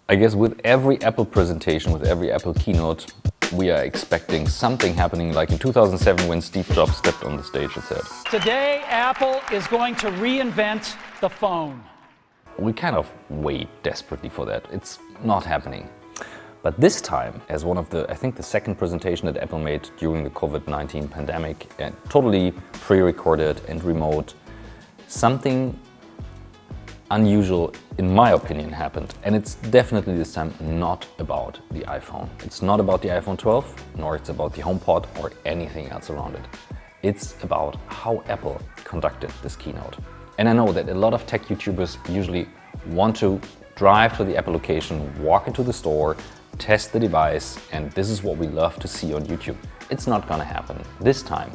I guess with every Apple presentation, with every Apple keynote, we are expecting something happening like in 2007 when Steve Jobs stepped on the stage and said, "Today, Apple is going to reinvent the phone." We kind of wait desperately for that. It's not happening. But this time, as one of the, I think the second presentation that Apple made during the COVID-19 pandemic, and totally pre-recorded and remote, something unusual, in my opinion, happened. And it's definitely this time not about the iPhone. It's not about the iPhone 12, nor it's about the HomePod or anything else around it. It's about how Apple conducted this keynote. And I know that a lot of tech YouTubers usually want to drive to the Apple location, walk into the store, test the device, and this is what we love to see on YouTube. It's not gonna happen this time,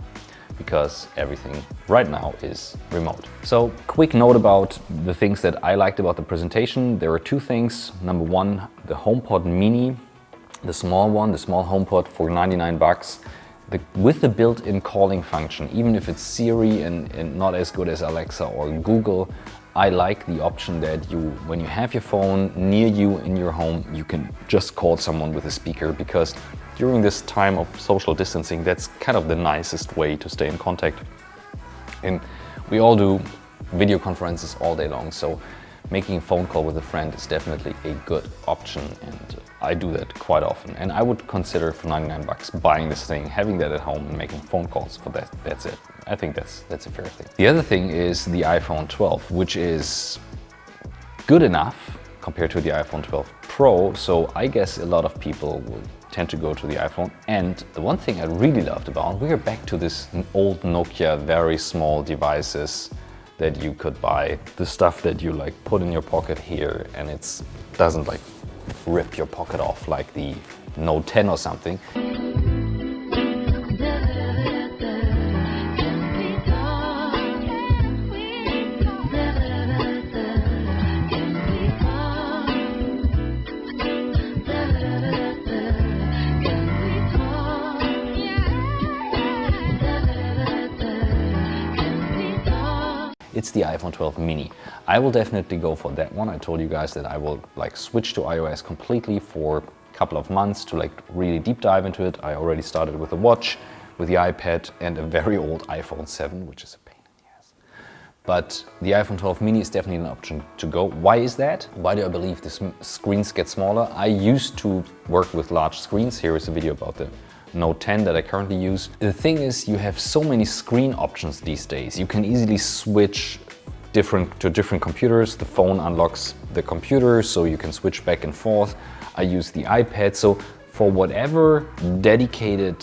because everything right now is remote. So, quick note about the things that I liked about the presentation. There are two things. Number one, the HomePod Mini, the small one, the small HomePod for 99 bucks. With the built-in calling function, even if it's Siri and not as good as Alexa or Google, I like the option that when you have your phone near you in your home, you can just call someone with a speaker, because during this time of social distancing, that's kind of the nicest way to stay in contact. And we all do video conferences all day long, so making a phone call with a friend is definitely a good option, and I do that quite often. And I would consider for 99 bucks buying this thing, having that at home and making phone calls for that. That's it. I think that's a fair thing. The other thing is the iPhone 12, which is good enough compared to the iPhone 12 Pro, so I guess a lot of people will tend to go to the iPhone. And the one thing I really loved about, we are back to this old Nokia, very small devices that you could buy, the stuff that you like put in your pocket here, and it doesn't like rip your pocket off like the Note 10 or something. It's the iPhone 12 Mini. I will definitely go for that one. I told you guys that I will like switch to iOS completely for a couple of months to like really deep dive into it. I already started with the watch, with the iPad, and a very old iPhone 7, which is a pain in the ass. But the iPhone 12 Mini is definitely an option to go. Why is that? Why do I believe the screens get smaller? I used to work with large screens. Here is a video about the Note 10 that I currently use. The thing is, you have so many screen options these days. You can easily switch to different computers. The phone unlocks the computer, so you can switch back and forth. I use the iPad, so for whatever dedicated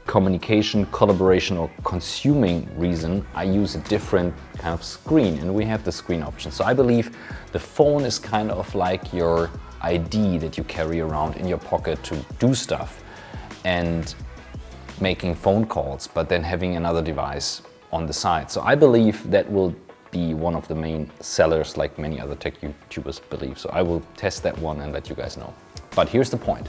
communication, collaboration, or consuming reason, I use a different kind of screen, and we have the screen option. So I believe the phone is kind of like your ID that you carry around in your pocket to do stuff and making phone calls, but then having another device on the side. So I believe that will be one of the main sellers, like many other tech YouTubers believe. So I will test that one and let you guys know. But here's the point.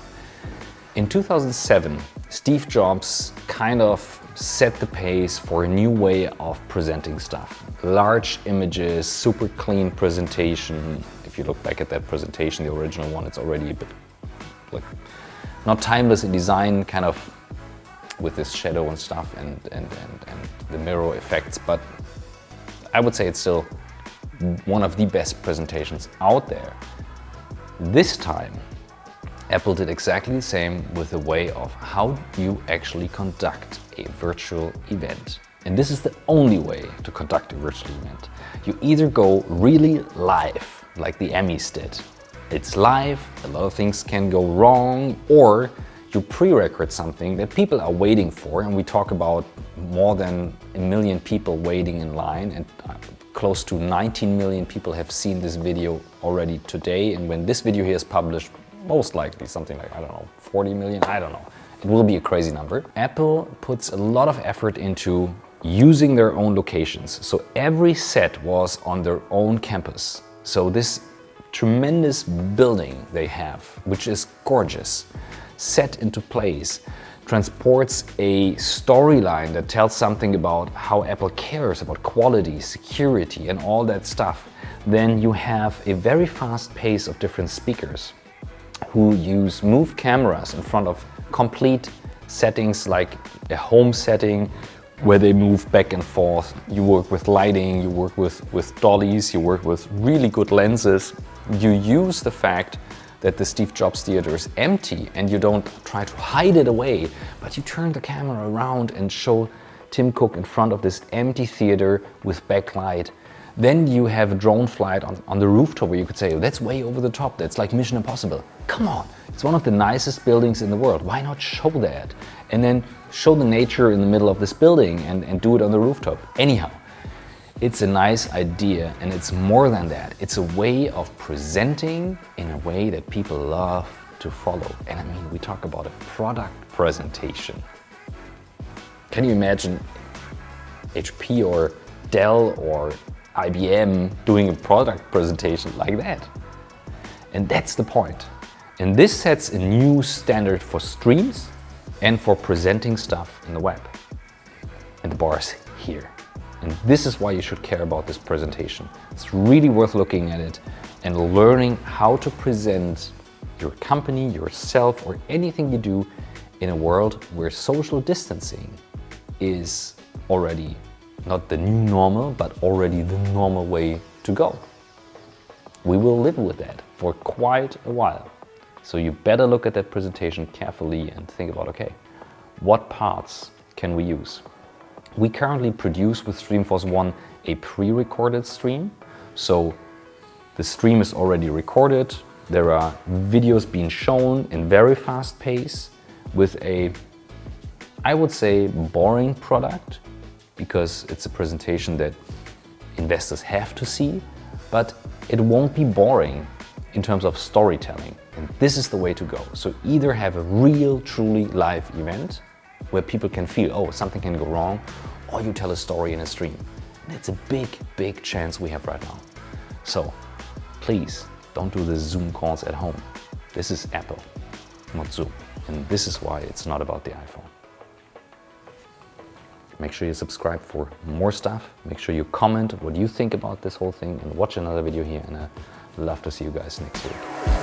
In 2007, Steve Jobs kind of set the pace for a new way of presenting stuff. Large images, super clean presentation. If you look back at that presentation, the original one, it's already a bit like not timeless in design, kind of with this shadow and stuff and the mirror effects, but I would say it's still one of the best presentations out there. This time, Apple did exactly the same with the way of how you actually conduct a virtual event. And this is the only way to conduct a virtual event. You either go really live, like the Emmys did. It's live, a lot of things can go wrong, or you pre-record something that people are waiting for, and we talk about more than 1 million people waiting in line, and close to 19 million people have seen this video already today, and when this video here is published, most likely something like, I don't know, 40 million, I don't know. It will be a crazy number. Apple puts a lot of effort into using their own locations. So every set was on their own campus. So this tremendous building they have, which is gorgeous, set into place, transports a storyline that tells something about how Apple cares about quality, security, and all that stuff. Then you have a very fast pace of different speakers. who use move cameras in front of complete settings like a home setting where they move back and forth. You work with lighting, you work with dollies, you work with really good lenses. You use the fact that the Steve Jobs Theater is empty and you don't try to hide it away, but you turn the camera around and show Tim Cook in front of this empty theater with backlight. Then you have a drone flight on the rooftop where you could say, oh, that's way over the top, that's like Mission Impossible. Come on, it's one of the nicest buildings in the world. Why not show that? And then show the nature in the middle of this building and do it on the rooftop. Anyhow, it's a nice idea, and it's more than that. It's a way of presenting in a way that people love to follow. And I mean, we talk about a product presentation. Can you imagine HP or Dell or IBM doing a product presentation like that? And that's the point. And this sets a new standard for streams and for presenting stuff in the web. And the bar is here. And this is why you should care about this presentation. It's really worth looking at it and learning how to present your company, yourself, or anything you do in a world where social distancing is already not the new normal, but already the normal way to go. We will live with that for quite a while. So you better look at that presentation carefully and think about, okay, what parts can we use? We currently produce with Streamforce One a pre-recorded stream. So the stream is already recorded. There are videos being shown in very fast pace with a, I would say, boring product, because it's a presentation that investors have to see, but it won't be boring in terms of storytelling. And this is the way to go. So either have a real, truly live event where people can feel, oh, something can go wrong, or you tell a story in a stream. And it's a big, big chance we have right now. So please don't do the Zoom calls at home. This is Apple, not Zoom. And this is why it's not about the iPhone. Make sure you subscribe for more stuff. Make sure you comment what you think about this whole thing and watch another video here. And I'd love to see you guys next week.